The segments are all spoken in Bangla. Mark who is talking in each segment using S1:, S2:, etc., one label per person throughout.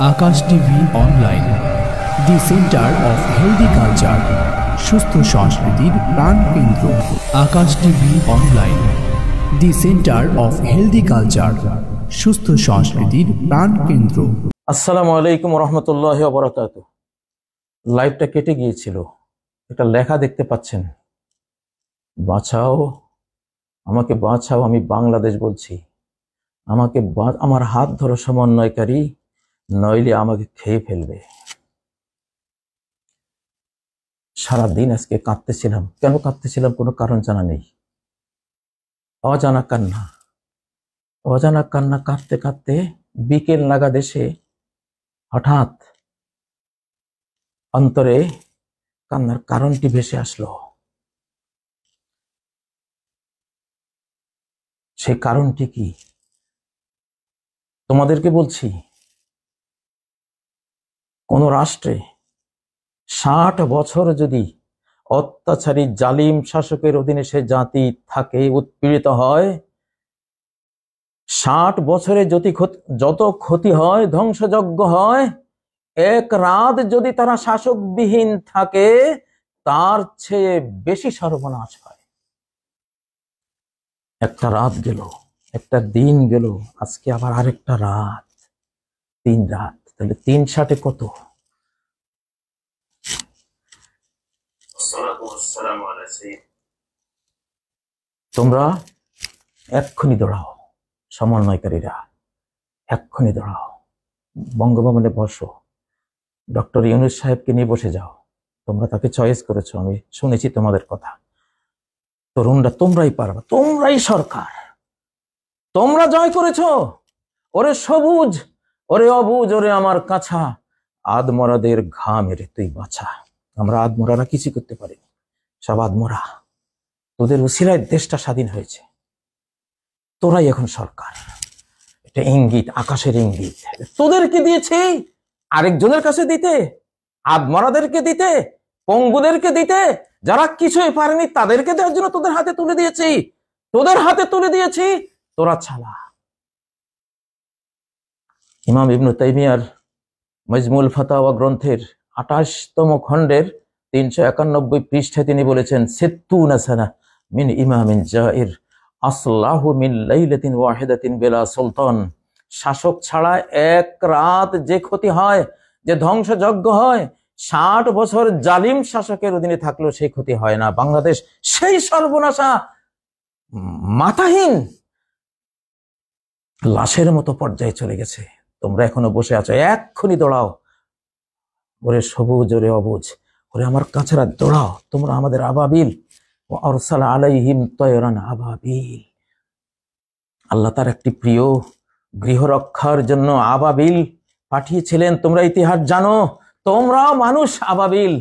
S1: Akash TV online, the centre of healthy culture, সুস্থ সংস্কৃতির প্রাণকেন্দ্র। Akash TV online, the centre of healthy culture, সুস্থ সংস্কৃতির প্রাণকেন্দ্র।
S2: আসসালামু আলাইকুম রহমতুল্লাহি ওয়া বারাকাতুহু। লাইভটা কেটে গিয়েছিল, একটা লেখা দেখতে পাচ্ছেন, বাঁচাও আমাকে, বাঁচাও, আমি বাংলাদেশ বলছি, আমাকে আমার হাত ধরো সমন্বয়কারী, নইলে আমাকে খেয়ে ফেলবে। সারাদিন আজকে কাঁদতেছিলাম। কেন কাঁদতেছিলাম কোনো কারণ জানা নেই। অজানা কান্না, অজানা কান্না কাঁদতে কাঁদতে বিকেল নাগাদ এসে হঠাৎ অন্তরে কান্নার কারণটি ভেসে আসলো। সেই কারণটি কি তোমাদেরকে বলছি। কোন রাষ্ট্রে 60 বছর যদি অত্যাচারী জালিম শাসকের অধীনে সে জাতি থাকে, উৎপীড়িত হয়, 60 বছরে যত ক্ষতি হয়, ধ্বংসযজ্ঞ হয়, এক রাত যদি তারা শাসকবিহীন থাকে, তার চেয়ে বেশি সর্বনাশ হয়। একটা রাত গেল, একটা দিন গেল, আজকে আবার আরেকটা রাত, 3 রাত, তাহলে 3×60 কত? তোমরা এক্ষুনি দৌড়াও, সমন্বয়কারীরা এক্ষুনি দৌড়াও, বঙ্গভবনে বসো, ডক্টর ইউনূস সাহেবকে নিয়ে বসে যাও। তোমরা তাকে চয়েস করেছো, আমি শুনেছি তোমাদের কথা। তরুণরা তোমরাই পারবা, তোমরাই সরকার, তোমরা জয় করেছো। ওরে সবুজ, ওরে অবুজ, ওরে আমার কাছা, আদমরাদের ঘা মেরে তুই বাঁচা। আমরা আদমরারা কিছু করতে পারিনি, সব আদমরা, তোদের উসিলায় দেশটা স্বাধীন হয়েছে। তোরাই এখন সরকার। এটা ইঙ্গিত, আকাশের ইঙ্গিত। তোদেরকে দিয়েছি আরেকজনের কাছে দিতে, আদমরাদেরকে দিতে, পঙ্গুদেরকে দিতে, যারা কিছুই পারেনি তাদেরকে দেওয়ার জন্য তোদের হাতে তুলে দিয়েছি, তোদের হাতে তুলে দিয়েছি। তোরা ছালা। ইমাম ইবনে তাইমিয়ার মাজমুল ফাতাওয়া গ্রন্থের 28তম খণ্ডের 391 পৃষ্ঠায় তিনি বলেছেন, সিত্তুনা সানা মিন ইমামিন জাইর আসলাহু মিন লাইলাতিন ওয়াহিদাতিন বিলা সুলতান। শাসক ছাড়া এক রাত যে ক্ষতি হয়, যে ধ্বংসযজ্ঞ হয়, 60 বছর জালিম শাসকের অধীনে থাকলেও সেই ক্ষতি হয় না। বাংলাদেশ সেই সর্বনাশা, মাথাহীন লাশের মতো পর্যায়ে চলে গেছে। তোমরা এখনো বসে আছো, এক্ষুনি দৌড়াও। ওরে সবুজ, ওরে অবুজ, ওরে আমার কাছেরা, দৌড়াও। তোমরা আমাদের আবাবিল, আরসালা আলাইহিম তায়রান আবাবিল। আল্লাহ তার একটি প্রিয় গৃহরক্ষার জন্য আবাবিল পাঠিয়েছিলেন। তোমরা ইতিহাস জানো, তোমরাও মানুষ আবাবিল।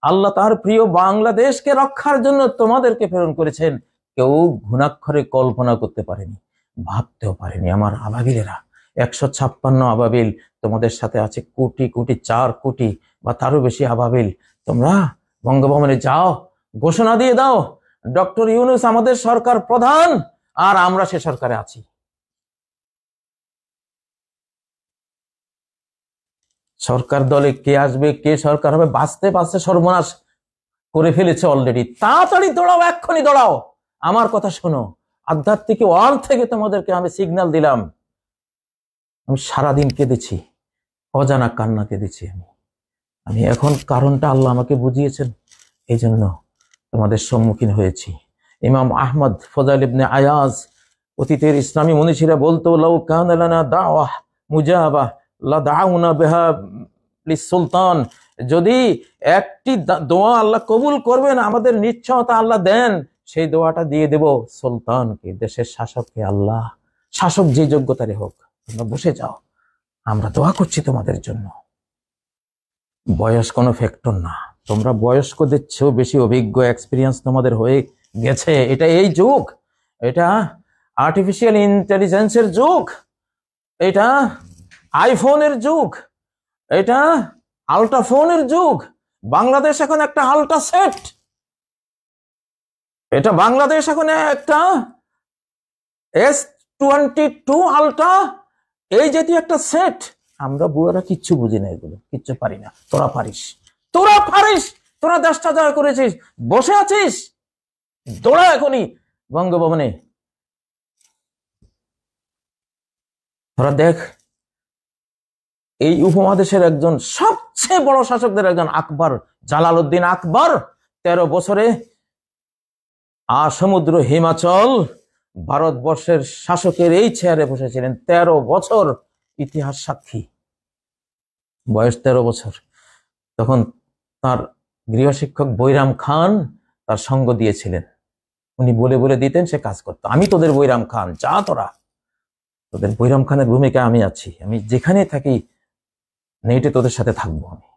S2: আল্লাহ তার প্রিয় বাংলাদেশকে রক্ষার জন্য তোমাদেরকে প্রেরণ করেছেন। কেউ ঘুণাক্ষরে কল্পনা করতে পারেনি, ভাবতেও পারেনি। আমার আবাবিলেরা 156 আবাবিল, তোমাদের সাথে আছে কোটি কোটি, 4 কোটি বা তারও বেশি আবাবিল। তোমরা বঙ্গভবনে যাও, ঘোষণা দিয়ে দাও, ডক্টর ইউনূস আমাদের সরকার প্রধান, আর আমরা সে সরকারে আছি। সরকার দলে কে আসবে, কে সরকার হবে, বাঁচতে বাঁচতে সর্বনাশ করে ফেলেছে অলরেডি। তাড়াতাড়ি দৌড়াও, এক্ষুনি দৌড়াও। আমার কথা শোনো, আধ্যাত্মিক ওয়ার্ল্ড থেকে তোমাদেরকে আমি সিগন্যাল দিলাম। আমি সারাদিন কেঁদেছি, অজানা কান্না কেঁদেছি। আমি এখন কারণটা আল্লাহ আমাকে বুঝিয়েছেন, এই জন্য তোমাদের সম্মুখীন হয়েছি। ইমাম আহমদ ফজাইল ইবনে আয়াজ, অতীতের ইসলামী মনীষীরা বলতো, লাউ কানা লানা দাওয়াহ মুজাবা লা দাউনা বিহা লিসুলতান। যদি একটি দোয়া আল্লাহ কবুল করবেন, আমাদের নিশ্চয়তা আল্লাহ দেন, সেই দোয়াটা দিয়ে দেব সুলতানকে, দেশের শাসককে। আল্লাহ শাসক যে যোগ্যতারই হোক, তোমরা বসে যাও, আমরা দোয়া করছি তোমাদের জন্য। বয়স কোনো ফ্যাক্টর না, তোমরা বয়স্কদের চেয়েও বেশি অভিজ্ঞ, এক্সপিরিয়েন্স তোমাদের হয়ে গেছে। এটা এই যুগ, এটা আর্টিফিশিয়াল ইন্টেলিজেন্সের যুগ, এটা আইফোনের যুগ, এটা আল্ট্রাফোনের যুগ। বাংলাদেশ এখন একটা আল্ট্রা সেট, এটা বাংলাদেশ এখন একটা S22 আল্ট্রা, এই জাতীয় একটা সেট। আমরা বুড়ারা কিচ্ছু বুঝি না, এগুলো কিচ্ছু পারি না। তোরা পারিস, তোরা পারিস, তোরা দেশটা জয় করেছিস, বসে আছিস, দৌড়া এখনই বঙ্গভবনে। তোরা দেখ, এই উপমহাদেশের একজন সবচেয়ে বড় শাসকদের একজন আকবর, জালালউদ্দিন আকবর 13 বছরে সমুদ্র হিমাচল ভারতবর্ষের শাসকের এই চেয়ারে বসেছিলেন। 13 বছর, ইতিহাস সাক্ষী। বয়স 13 বছর। তখন তার গৃহশিক্ষক বৈরাম খান তার সঙ্গ দিয়েছিলেন। উনি বলে বলে দিতেন, সে কাজ করতো। আমি তোদের বৈরাম খান, যা তোরা, তোদের বৈরাম খানের ভূমিকায় আমি আছি, আমি যেখানে থাকি নেটে তোদের সাথে থাকবো আমি,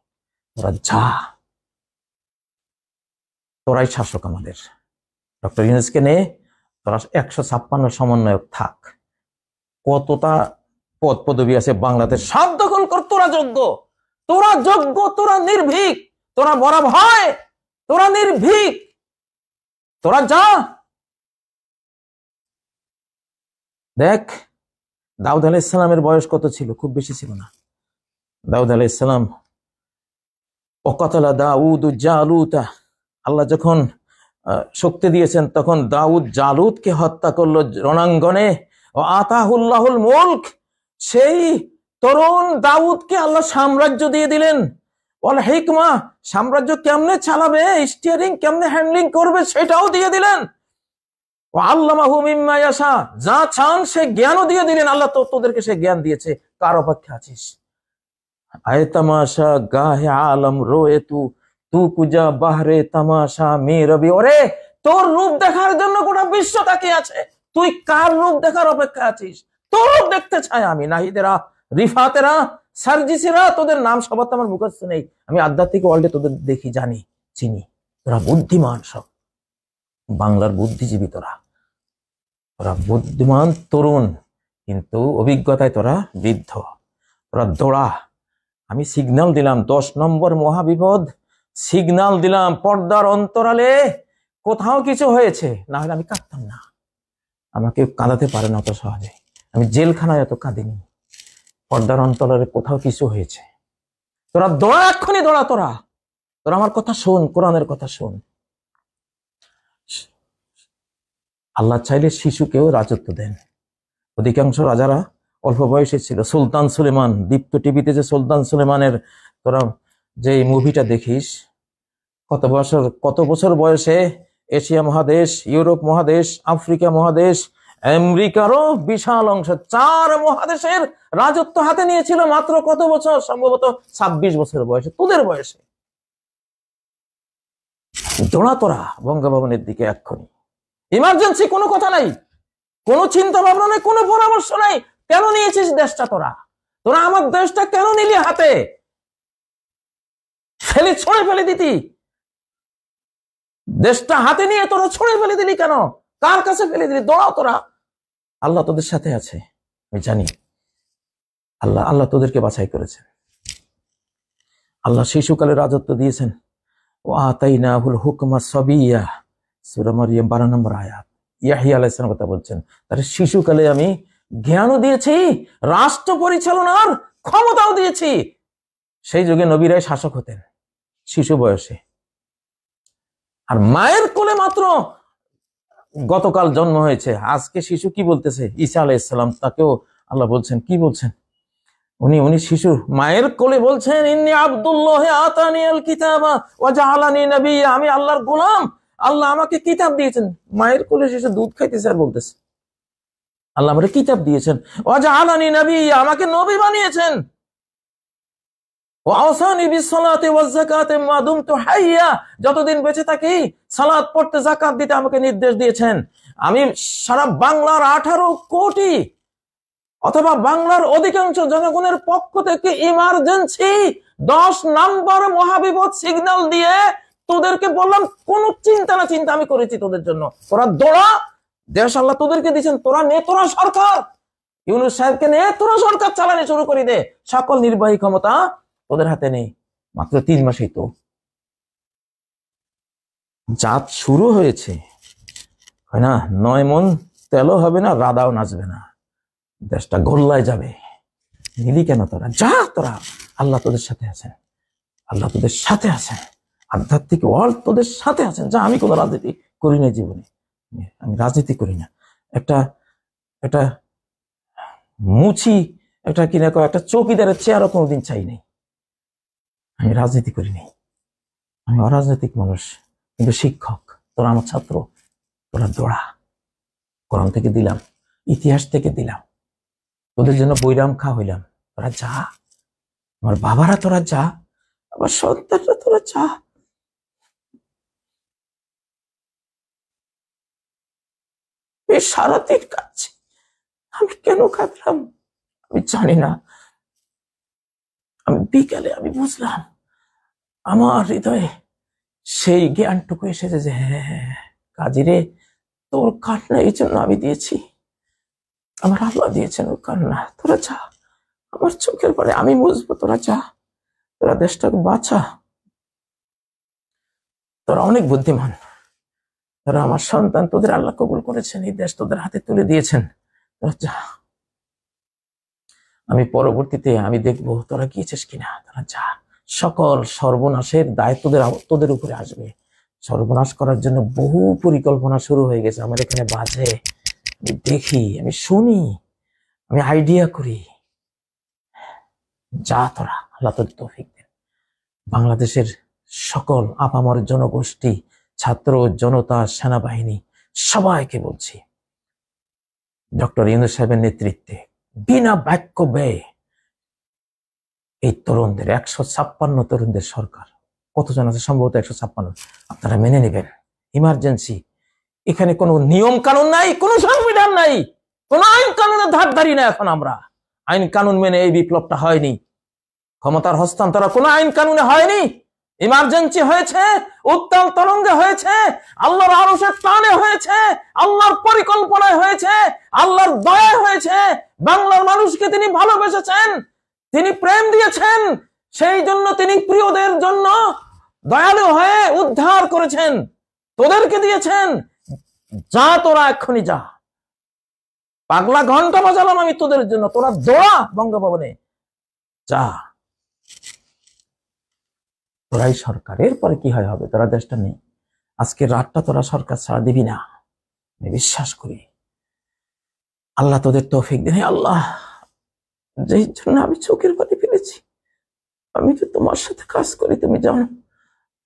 S2: তোরা যা, তোরাই শাসক আমাদের। ডক্টর ইউনূসকে নে, তোরা 156 সমন্বয়ক থাক, কতটা পদ পদবি আছে বাংলাদেশ, সব দখল কর। তোরা যোগ্য, তোরা যোগ্য, তোরা নির্ভীক, তোরা বড় ভয়, তোরা নির্ভীক, তোরা যা। দেখ, দাউদ আলাইহিস সালামের বয়স কত ছিল? খুব বেশি ছিল না। দাউদ আলাইহিস সালাম, ওয়াকাতালা দাউদ জালুতা, আল্লাহ যখন শক্তি দিয়েছেন তখন দাউদ জালুতকে হত্যা করলো রণাঙ্গনে। ও আতাহুল্লাহুল মুলক, সেই তরুণ দাউদকে আল্লাহ সাম্রাজ্য দিয়ে দিলেন। ওয়াল হিকমা, সাম্রাজ্য কেমনে চালাবে, স্টিয়ারিং কেমনে হ্যান্ডলিং করবে সেটাও দিয়ে দিলেন। ও আল্লামাহু মিম্মা ইয়াশা, যা চান সে জ্ঞানও দিয়ে দিলেন। আল্লাহ তো তোদেরকে সে জ্ঞান দিয়েছে, কার অপেক্ষা আছিস? আয় তামাশা গাহে আলম রোয়ে তু কুজা বাহরে তামাশা মে রবি। ওরে, তোর রূপ দেখার জন্য গোটা বিশ্ব তাকিয়ে আছে, তুই কার রূপ দেখার অপেক্ষা আছিস? তোর রূপ দেখতে চাই আমি। নাহিদেরা, রিফাতেরা, সার্জিসেরা, তোদের নাম সবার তো আমার মুখস্থ নেই, আমি আধ্যাত্মিক ওয়ার্ল্ডে তোদের দেখি, জানি, চিনি। তোরা বুদ্ধিমান, সব বাংলার বুদ্ধিজীবী, তোরা বুদ্ধিমান তরুণ, কিন্তু অভিজ্ঞতায় তোরা বৃদ্ধ। তোরা দৌড়া। আমি সিগন্যাল দিলাম, 10 নম্বর মহাবিপদ, সিগন্যাল দিলাম। পর্দার অন্তরালে কোথাও কিছু হয়েছে, না হলে আমি কাঁদতাম না। আমাকে কাঁদাতে পারে না অত সহজে, আমি জেলখানায় এত কাঁদিনি। পর্দার অন্তরালে কোথাও কিছু হয়েছে, তোরা দৌড়া, এক্ষুনি দৌড়া। তোরা আমার কথা শোন, কোরআনের কথা শোন। আল্লাহ চাইলে শিশুকেও রাজত্ব দেন। অধিকাংশ রাজারা অল্প বয়সে ছিল। সুলতান সুলেমান, দীপ্ত টিভিতে যে সুলতান সুলেমানের তোরা যে মুভিটা দেখিস, কত বছর বয়সে এশিয়া মহাদেশ, ইউরোপ মহাদেশ, আফ্রিকা মহাদেশ, আমেরিকারও বিশাল অংশ, 4 মহাদেশের রাজত্ব হাতে নিয়েছিল মাত্র কত বছর? সম্ভবত 26 বছর বয়সে, তোদের বয়সে। দৌড়া তোরা বঙ্গভবনের দিকে এক্ষুনি। ইমার্জেন্সি, কোনো কথা নাই, কোনো চিন্তা ভাবনা নেই, কোনো পরামর্শ নাই। কেন নিয়েছিস দেশটা? তোরা আমার দেশটা কেন নিলি হাতে? ছড়ে ফেলে দিতি, দেশটা হাতে নিয়ে তোরা ছড়ে ফেলে দিলি কেন? কার কাছে ফেলে দিলি? দৌড়াও তোরা, আল্লাহ তোদের সাথে আছে, আমি জানি। আল্লাহ তোদেরকে বাছাই করেছেন। আল্লাহ শিশুকালে রাজত্ব দিয়েছেন। ও আতাইনাহুল হুকমা সাবিয়্যা, সূরা মারইয়াম 12 নম্বর আয়াত। ইয়াহইয়া আলাইহিস সালাম কথা বলছেন, তার শিশুকালে আমি জ্ঞানও দিয়েছি, রাষ্ট্র পরিচালনার ক্ষমতাও দিয়েছি। সেই যুগে নবীরাই শাসক হতেন শিশু বয়সে। আর মায়ের কোলে মাত্র গতকাল জন্ম হয়েছে, আজকে শিশু কি বলতেছে? ঈসা আলাইহিস সালাম, তাকেও আল্লাহ বলছেন, কি বলছেন? উনি শিশু মায়ের কোলে বলছেন, ইন্নী আব্দুল্লাহ আতানিয়াল কিতাবা ওয়া জাআলানি নাবিয়্যা, আমি আল্লাহর গোলাম, আল্লাহ আমাকে কিতাব দিয়েছেন। মায়ের কোলে শিশু দুধ খাইতেছে আর বলতেছে, আল্লাহ আমাকে কিতাব দিয়েছেন। ওয়া জাআলানি নাবিয়্যা, আমাকে নবী বানিয়েছেন। ওয়া আওসানি বিসসালাতি ওয়াজ যাকাতি মা দুমতু হাইয়্যা, যতদিন বেঁচে থাকি সালাত পড়তে, যাকাত দিতে আমাকে নির্দেশ দিয়েছেন। আমি সারা বাংলার 18 কোটি অথবা বাংলার অধিকাংশ জনগণের পক্ষ থেকে ইমার্জেন্সি 10 নম্বর মহাবিপদ সিগন্যাল দিয়ে তোদেরকে বললাম, কোন চিন্তা না চিন্তা আমি করেছি তোদের জন্য। তোরা দৌড়া, দেশ আল্লাহ তোদেরকে দিয়েছেন, তোরা নে, তোরা সরকার, ইউনূস সাহেবকে নে, তোরা সরকার চালানো শুরু করে দে। সকল নির্বাহী ক্ষমতা তোদের হাতে নেই, মাত্র 3 মাসেই তো জাত শুরু হয়েছে, হয় না? 9 মন তেলও হবে না, রাদাও নাচবে না, দেশটা গোল্লায় যাবে। নিলি কেন তোরা? যা তোরা, আল্লাহ তোদের সাথে আছেন, আল্লাহ তোদের সাথে আছেন, আধ্যাত্মিক ওয়ার্ল্ড তোদের সাথে আছেন। যা, আমি কোনো রাজনীতি করি না জীবনে, আমি রাজনীতি করি না। একটা একটা মুচি একটা কিনা একটা চৌকিদারের চেয়ারও কোনোদিন চাই নাই। আমি রাজনীতি করি নাই, আমি অরাজনৈতিক মানুষ, কিন্তু শিক্ষক। তোরা আমার ছাত্র, তোরা দৌড়া। কোরআন থেকে দিলাম, ইতিহাস থেকে দিলাম, তোদের জন্য বৈরাম খা হইলাম। তোরা যা, আমার বাবারা তোরা যা, আমার সন্তানরা তোরা যা। সারাদিন কাঁদছি, আমি কেন কাঁদলাম আমি জানি না। আমি বিকালে আমি বুঝলাম, আমার হৃদয়ে সেই জ্ঞানটুকু এসেছে যে হ্যাঁ কাজী রে, তোর কান্না এই জন্য আমি দিয়েছি, আমার আল্লাহ দিয়েছেন ওর কান্না। তোরা যা, আমার চোখের পরে আমি বুঝবো, তোরা যা, তোরা দেশটাকে বাঁচা। তোরা অনেক বুদ্ধিমান, তোরা আমার সন্তান, তোদের আল্লাহ কবুল করেছেন, এই দেশ তোদের হাতে তুলে দিয়েছেন, তোরা যা। আমি পরবর্তীতে আমি দেখবো তোরা গিয়েছিস কিনা। তোরা যা, সকল সর্বনাশের দায় তোদের উপরে আসবে। সর্বনাশ করার জন্য বহু পরিকল্পনা শুরু হয়ে গেছে আমার এখানে বাজে। আমি দেখি, আমি শুনি, আমি আইডিয়া করি। যা তোরা, আল্লাহ তোর তৌফিক দেন। বাংলাদেশের সকল আপামর জনগোষ্ঠী, ছাত্র জনতা, সেনাবাহিনী, সবাইকে বলছি, ডক্টর ইউনূস সাহেবের নেতৃত্বে বিনা বাক্য ব্যয়ে এই তরুণদের 156 তরুণদের সরকার, কতজন আছে সম্ভবত 156, আপনারা মেনে নেবেন। ইমার্জেন্সি, এখানে কোনো নিয়ম কানুন নাই, কোনো সংবিধান নাই, কোন আইন কানুনের ধার ধারি না। এখন আমরা আইন কানুন মেনে এই বিপ্লবটা হয়নি, ক্ষমতার হস্তান্তর কোনো আইন কানুনে হয়নি। ইমার্জেন্সি হয়েছে, উত্তাল তরঙ্গে হয়েছে, আল্লাহর আরশের টানে হয়েছে, আল্লাহর পরিকল্পনায় হয়েছে, আল্লাহর দয়ায় হয়েছে। বাংলার মানুষকে তিনি ভালোবেসেছেন, তিনি প্রেম দিয়েছেন, সেই জন্য তিনি প্রিয়দের জন্য দয়ালু হয়ে উদ্ধার করেছেন, তোদেরকে দিয়েছেন। যা তোরা এক্ষুনি যা, পাগলা ঘন্টা বাজালাম আমি তোদের জন্য, তোরা দৌড়া বঙ্গভবনে, যা। তোরাই সরকার, এরপরে কি হয় হবে, তোরা দেশটা নেই। আজকে রাতটা তোরা সরকার ছাড়া দিবি না, আমি বিশ্বাস করি। আল্লাহ তোদের তৌফিক দেন। আল্লাহ, যেই জন্য আমি চোখের পানি ফেলেছি, আমি তো তোমার সাথে কাজ করি, তুমি জানো,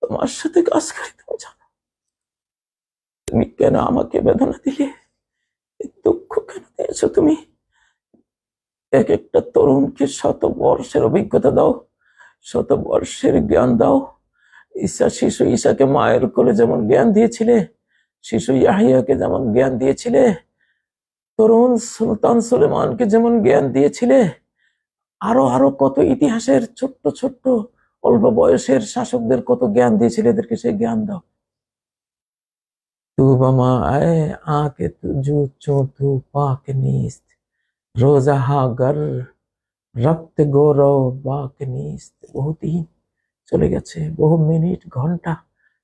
S2: তোমার সাথে কাজ করি, তুমি জানো। তুমি কেন আমাকে বেদনা দিলে, দুঃখ কেন দিয়েছো তুমি? এক একটা তরুণকে 100 বর্ষের অভিজ্ঞতা দাও, 100 বর্ষের জ্ঞান দাও। শিশু ঈসাকে মায়ের কোলে যেমন জ্ঞান দিয়েছিলে, শিশু ইয়াহিয়াকে যেমন জ্ঞান দিয়েছিলে, তরুণ সুলতান সুলেমানকে যেমন জ্ঞান দিয়েছিলে, আরো আরো কত ইতিহাসের ছোট্ট ছোট্ট অল্প বয়সের শাসকদের কত জ্ঞান দিয়েছিলে, এদেরকে সেই জ্ঞান দাও। তু বামা আয়ে আকে তুজু চোতু পাক নিস্ত রোজা হাগর রক্ত গৌরব বাক নিস্ত। বহু দিন চলে গেছে, বহু মিনিট ঘন্টা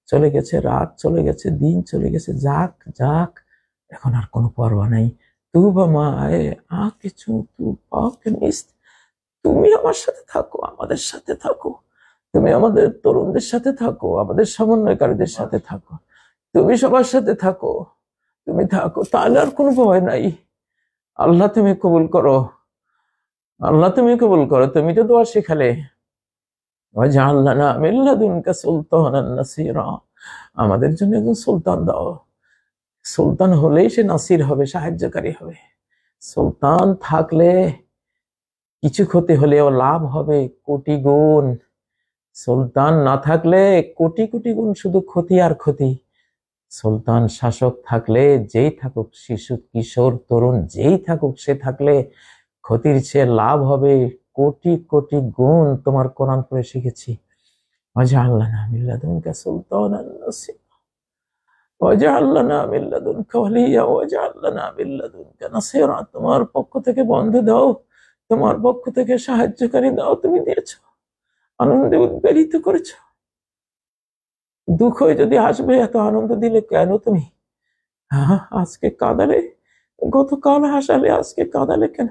S2: চলে গেছে, রাত চলে গেছে, দিন চলে গেছে, যাক যাক, এখন আর কোনো পরোয়া নাই। তু বামা আয়ে আকে চোতু পাক নিস্ত। তুমি আমার সাথে থাকো, আমাদের সাথে থাকো, তুমি আমাদের তরুণদের সাথে থাকো, আমাদের সমন্বয়কারীদের সাথে থাকো, তুমি সবার সাথে থাকো, তুমি থাকো, তাহলে আর কোনো ভয় নাই। আল্লাহ তুমি কবুল করো, আল্লাহ তুমি কবুল করো। তুমি তো দোয়া শিখালে, ওয়াজআল লানা মিন লাদুনকা সুলতানান নাসিরা, আমাদের জন্য একজন সুলতান দাও। সুলতান হলেই সে নাসির হবে, সাহায্যকারী হবে। সুলতান থাকলে কিছু ক্ষতি হলেও লাভ হবে কোটি গুণ, সুলতান না থাকলে কোটি কোটি গুণ শুধু ক্ষতি আর ক্ষতি। সুলতান শাসক থাকলে, যেই থাকুক, শিশু কিশোর তরুণ যেই থাকুক, সে থাকলে ক্ষতির চেয়ে লাভ হবে কোটি কোটি গুণ। তোমার কোরআন পড়ে শিখেছি, ওয়াজআল লানা মিন লাদুনকা সুলতানান নাসিরা, ওয়াজআল লানা মিন লাদুনকা ওয়ালিয়্যা, ওয়াজআল লানা মিন লাদুনকা নাসিরা। তোমার পক্ষ থেকে বন্ধু দাও, তোমার পক্ষ থেকে সাহায্যকারী দাও। তুমি দিয়েছ, আনন্দে উদ্বেলিত করেছ। দুঃখ যদি আসবে, এত আনন্দ দিলে কেন তুমি? আজকে কাঁদালে, গতকাল হাসালে, আজকে কাঁদালে কেন?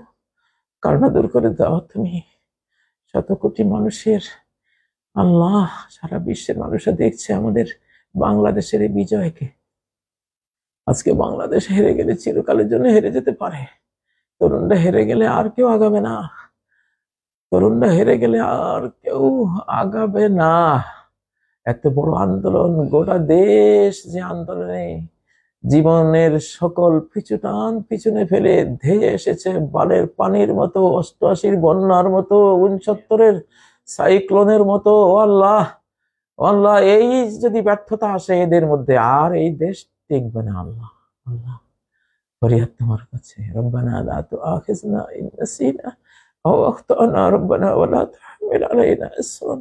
S2: কারণা দূর করে দাও তুমি। শত কোটি মানুষের আল্লাহ, সারা বিশ্বের মানুষরা দেখছে আমাদের বাংলাদেশের এই বিজয়কে। আজকে বাংলাদেশ হেরে গেলে চিরকালের জন্য হেরে যেতে পারে। তরুণরা হেরে গেলে আর কেউ আগাবে না। তরুণরা হেরে গেলে আর কেউ আগাবে না। এত বড় আন্দোলন, গোটা দেশ যে আন্দোলনে জীবনের সকল পিছুটান পিছনে ফেলে ধেয়ে এসেছে বানের পানির মতো, 88-র বন্যার মতো, 69-এর সাইক্লোনের মতো। আল্লাহ আল্লাহ, এই যদি ব্যর্থতা আসে এদের মধ্যে, আর এই দেশ টিকবে না। আল্লাহ আল্লাহ, ফরিয়াদ তোমার কাছে। রব্বানা লা তুআখিযনা ইন নাসিনা আও আখতানা রব্বানা ওয়া লা তাহমিল আলাইনা ইসরান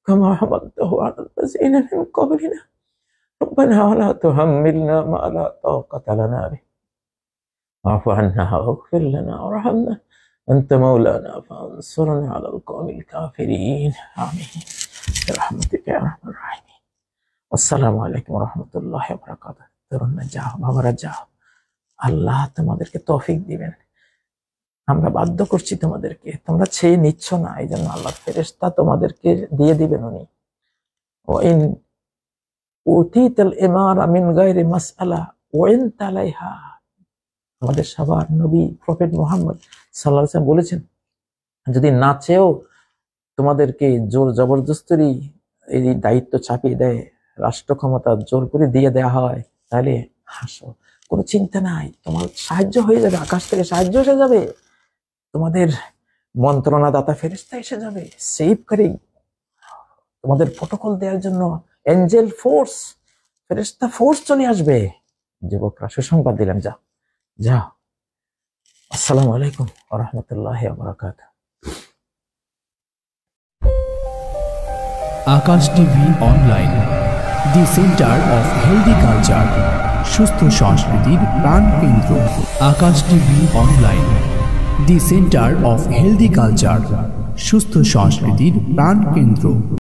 S2: কামা হামালতাহু আলাল লাযিনা মিন ক্বাবলিনা রব্বানা ওয়া লা তুহাম্মিলনা মা লা তাকাতা লানা বিহি ওয়া'ফু আন্না ওয়াগফির লানা ওয়ারহামনা আনতা মাওলানা ফানসুরনা আলাল কওমিল কাফিরিন। আমিন বিরহমাতিকা ইয়া আরহামার রাহিমিন। আসসালামু আলাইকুম ওয়া রাহমাতুল্লাহি ওয়া বারাকাতুহু। তরুণরা যাও, বাবারা যাও, আল্লাহ তোমাদেরকে তৌফিক দিবেন। আমরা বাধ্য করছি তোমাদেরকে, তোমরা ছেয়ে নিচ্ছ না, এই জন্য আল্লাহর ফেরেশতা তোমাদেরকে দিয়ে দিবেন উনি। ওয়াইন উতিতাল ইমারা মিন গায়রি মাসআলা ওয়াইন তালাইহা। আমাদের সবার নবী প্রফেট মুহাম্মদ সাল্লাল্লাহু আলাইহি ওয়াসাল্লাম বলেছেন, যদি না চেয়েও তোমাদেরকে জোর জবরদস্তি এই দায়িত্ব চাপিয়ে দেয়, রাষ্ট্র ক্ষমতা জোর করে দিয়ে দেয়া হয়, তাহলে হাসো, কোনো চিন্তা নাই, তোমার সাহায্য হয়ে যাবে, আকাশ থেকে সাহায্য এসে যাবে, তোমাদের মন্ত্রণাদাতা ফেরেশতা এসে যাবে, সেফকারী তোমাদের প্রটোকল দেওয়ার জন্য এঞ্জেল ফোর্স, ফেরেশতা ফোর্স চলে আসবে। যুবকরা সুসংবাদ দিলাম, যাও যাও। আসসালামু আলাইকুম ওয়া রাহমাতুল্লাহি ওয়া বারাকাতুহু।
S1: Akash TV online, the centre of healthy culture, সুস্থ সংস্কৃতির প্রাণ কেন্দ্র। Akash TV online, the centre of healthy culture, সুস্থ সংস্কৃতির প্রাণ কেন্দ্র।